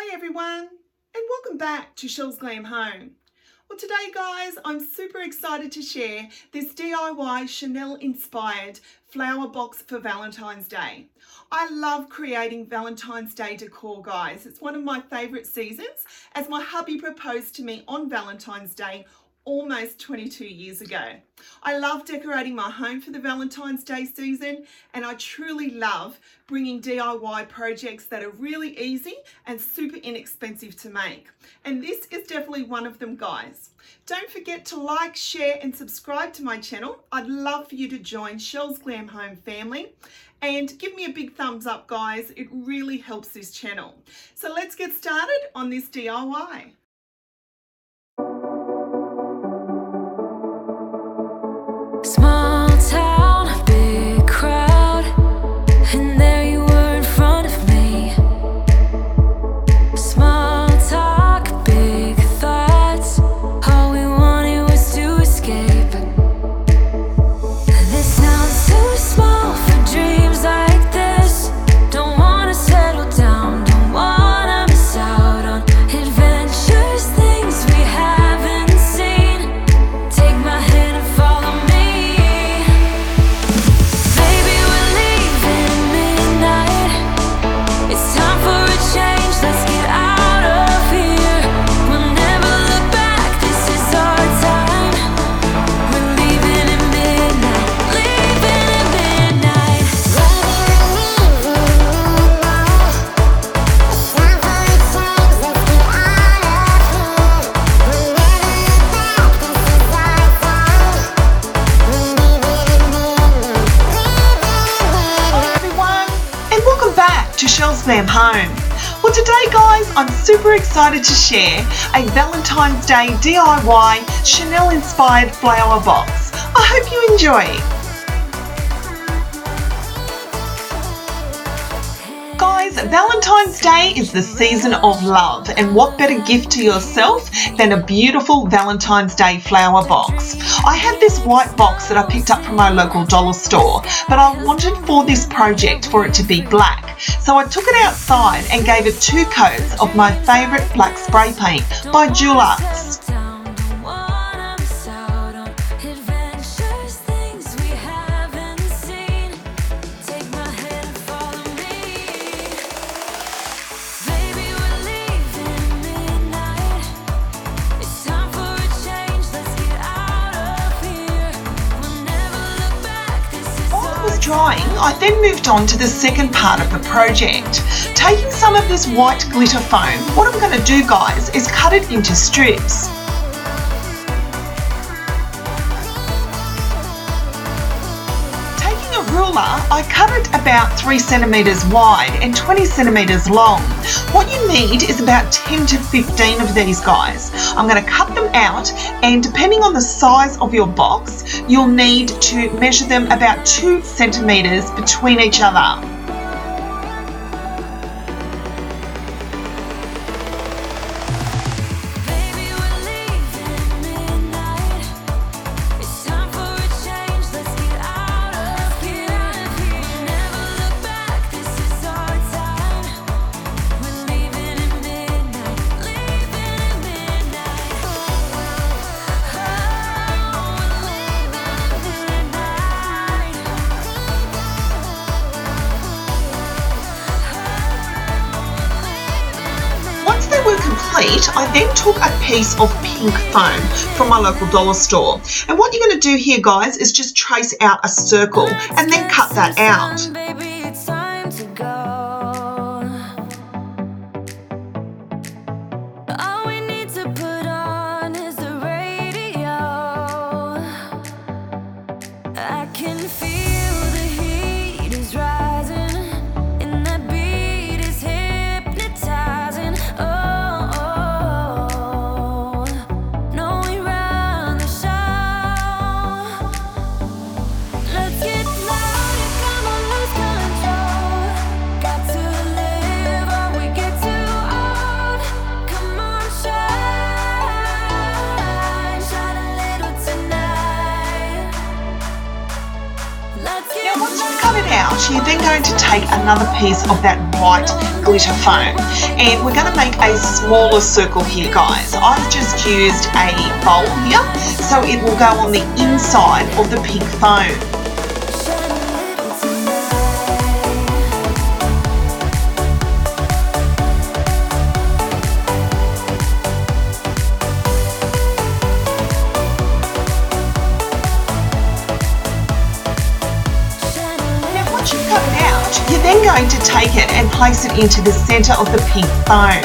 Hi everyone, and welcome back to Chelles Glam Home. Well, today guys, I'm super excited to share this DIY Chanel inspired flower box for Valentine's Day. I love creating Valentine's Day decor, guys. It's one of my favorite seasons, as my hubby proposed to me on Valentine's Day almost 22 years ago. I love decorating my home for the Valentine's Day season, and I truly love bringing DIY projects that are really easy and super inexpensive to make. And this is definitely one of them, guys. Don't forget to like, share and subscribe to my channel. I'd love for you to join Chelles Glam Home family. And give me a big thumbs up, guys. It really helps this channel. So let's get started on this DIY. Small town, big crowd, and there you were in front of me. Small talk, big thoughts, all we wanted was to escape. This sounds too small for dreams like this. Don't wanna settle down, don't wanna miss out on adventures, things we haven't seen. Take my hand and follow me. To Chelles Glam Home. Well, today guys, I'm super excited to share a Valentine's Day DIY Chanel inspired flower box. I hope you enjoy. Guys, Valentine's Day is the season of love, and what better gift to yourself than a beautiful Valentine's Day flower box. I had this white box that I picked up from my local dollar store, but I wanted for this project for it to be black. So I took it outside and gave it 2 coats of my favourite black spray paint by Dulux. Drying, I then moved on to the second part of the project. Taking some of this white glitter foam, what I'm going to do guys is cut it into strips. Taking a ruler, I cut it about 3 centimetres wide and 20 centimetres long. What you need is about 10 to 15 of these guys. I'm going to cut them out, and depending on the size of your box, you'll need to measure them about 2 centimetres between each other. Complete, I then took a piece of pink foam from my local dollar store, and what you're going to do here guys is just trace out a circle and then cut that out. Let's get loud, come on, lose control. going to take another piece of that white glitter foam and we're going to make a smaller circle here, guys. I've just used a bowl here, so it will go on the inside of the pink foam. You're then going to take it and place it into the centre of the pink foam.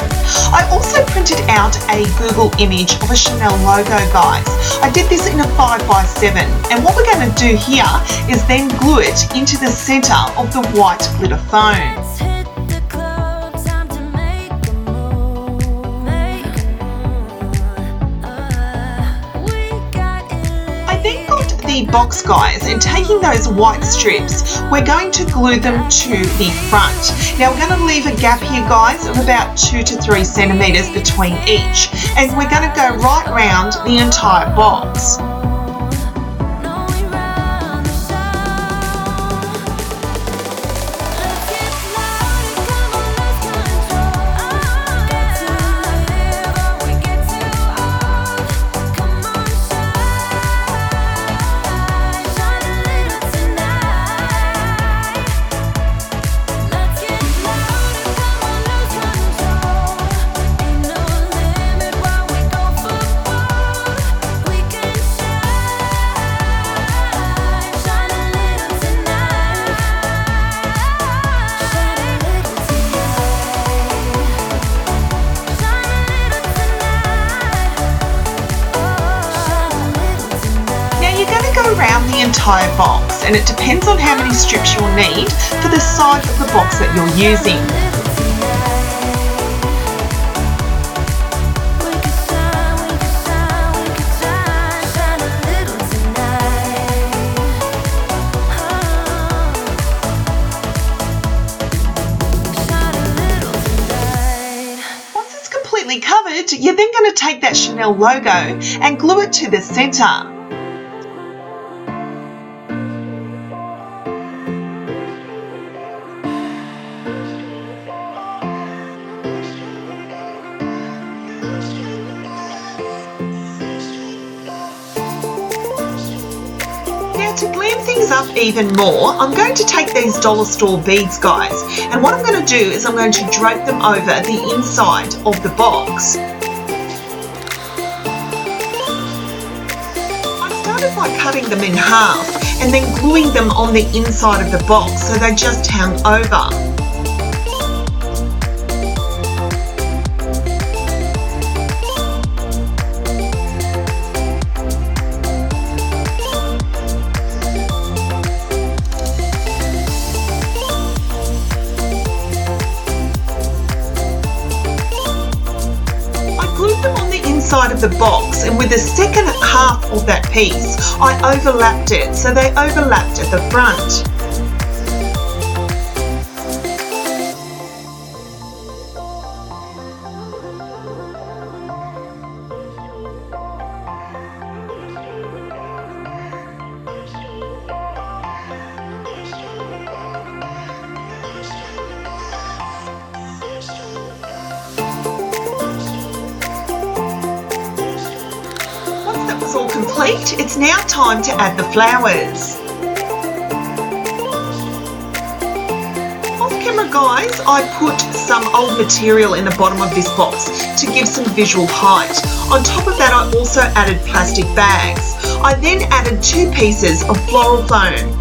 I also printed out a Google image of a Chanel logo, guys. I did this in a 5x7, and what we're going to do here is then glue it into the centre of the white glitter foam. The box, guys, and taking those white strips, we're going to glue them to the front. Now we're going to leave a gap here, guys, of about 2 to 3 centimetres between each, and we're going to go right round the entire box. Around the entire box, and it depends on how many strips you'll need for the size of the box that you're using. Once it's completely covered, you're then going to take that Chanel logo and glue it to the centre. To glam things up even more, I'm going to take these dollar store beads, guys, and what I'm going to do is I'm going to drape them over the inside of the box. I started by cutting them in half and then gluing them on the inside of the box so they just hang over. Side of the box, and with the second half of that piece I overlapped it, so they overlapped at the front. All complete, it's now time to add the flowers. Off camera, guys, I put some old material in the bottom of this box to give some visual height. On top of that, I also added plastic bags. I then added 2 pieces of floral foam.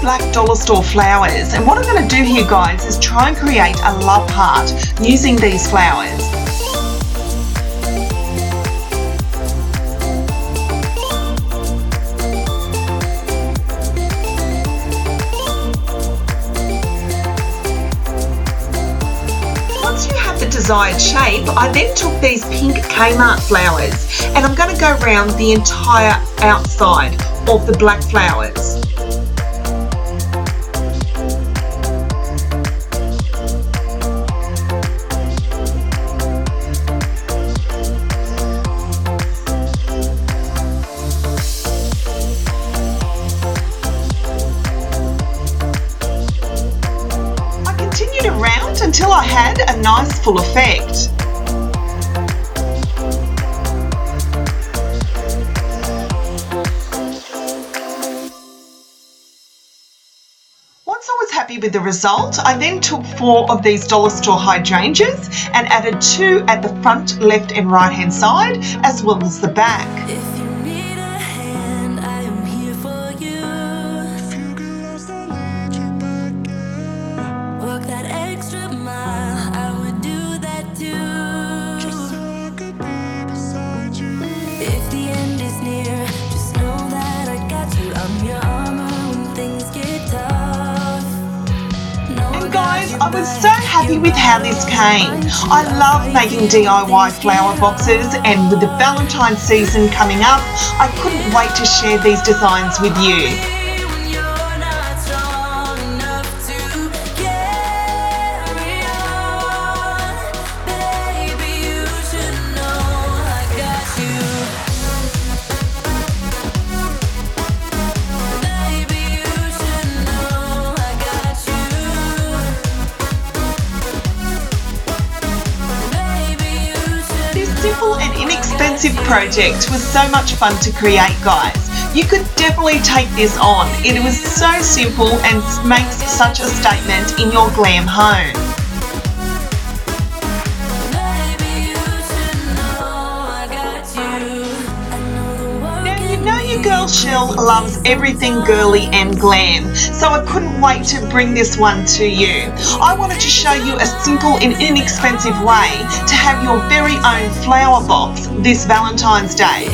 Black dollar store flowers, and what I'm going to do here, guys, is try and create a love heart using these flowers. Once you have the desired shape, I then took these pink Kmart flowers and I'm going to go around the entire outside of the black flowers. until I had a nice full effect. Once I was happy with the result, I then took 4 of these dollar store hydrangeas and added 2 at the front left and right hand side as well as the back. If you need a hand, I am here for you. If you get lost, I'll lead you back in. Walk that extra mile, I would do that too. Just so I could be beside you. If the end is near, just know that I got you. I'm your armor when things get tough. And guys, I was so happy with how this came. I love making DIY flower boxes, and with the Valentine's season coming up, I couldn't wait to share these designs with you. Simple and inexpensive project was so much fun to create, guys. You could definitely take this on. It was so simple and makes such a statement in your glam home. Your girl Chelle loves everything girly and glam, so I couldn't wait to bring this one to you. I wanted to show you a simple and inexpensive way to have your very own flower box this Valentine's Day.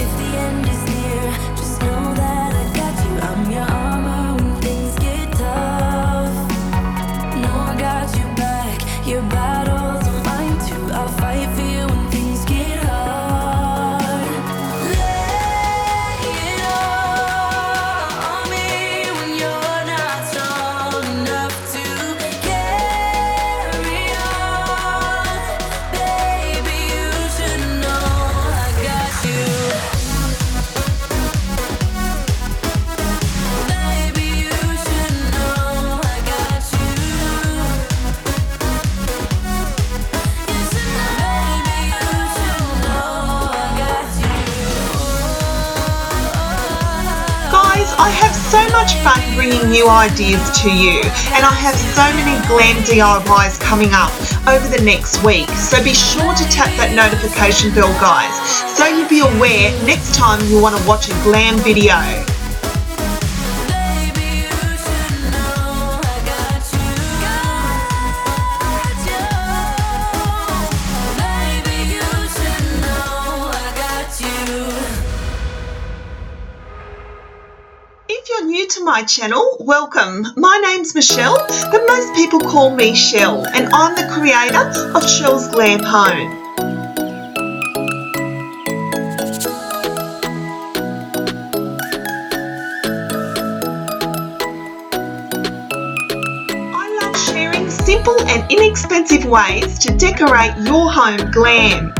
I have so much fun bringing new ideas to you, and I have so many glam DIYs coming up over the next week, so be sure to tap that notification bell, guys, so you'll be aware next time you want to watch a glam video. If you're new to my channel, welcome. My name's Michelle, but most people call me Chelle, and I'm the creator of Chelles Glam Home. I love sharing simple and inexpensive ways to decorate your home glam.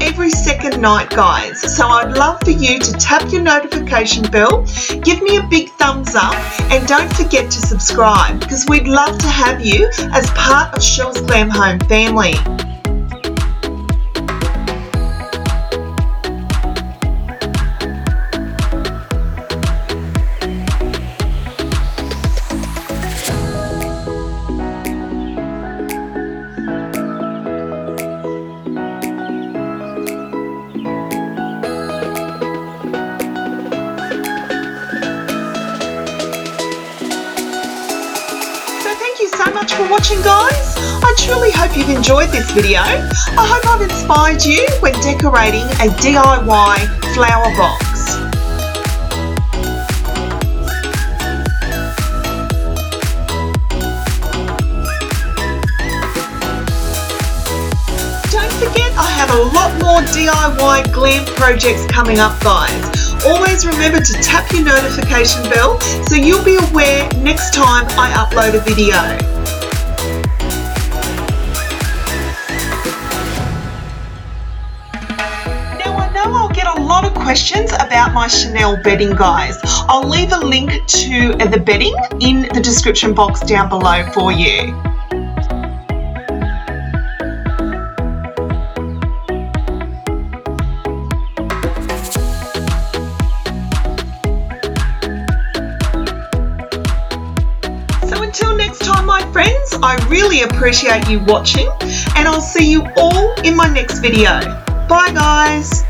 Every second night, guys, so I'd love for you to tap your notification bell, give me a big thumbs up, and don't forget to subscribe, because we'd love to have you as part of Chelles Glam Home family. So much for watching, guys. I truly hope you've enjoyed this video. I hope I've inspired you when decorating a DIY flower box. Don't forget, I have a lot more DIY glam projects coming up, guys. Always remember to tap your notification bell so you'll be aware next time I upload a video. Now I know I'll get a lot of questions about my Chanel bedding, guys, I'll leave a link to the bedding in the description box down below for you. Until next time, my friends, I really appreciate you watching, and I'll see you all in my next video. Bye, guys.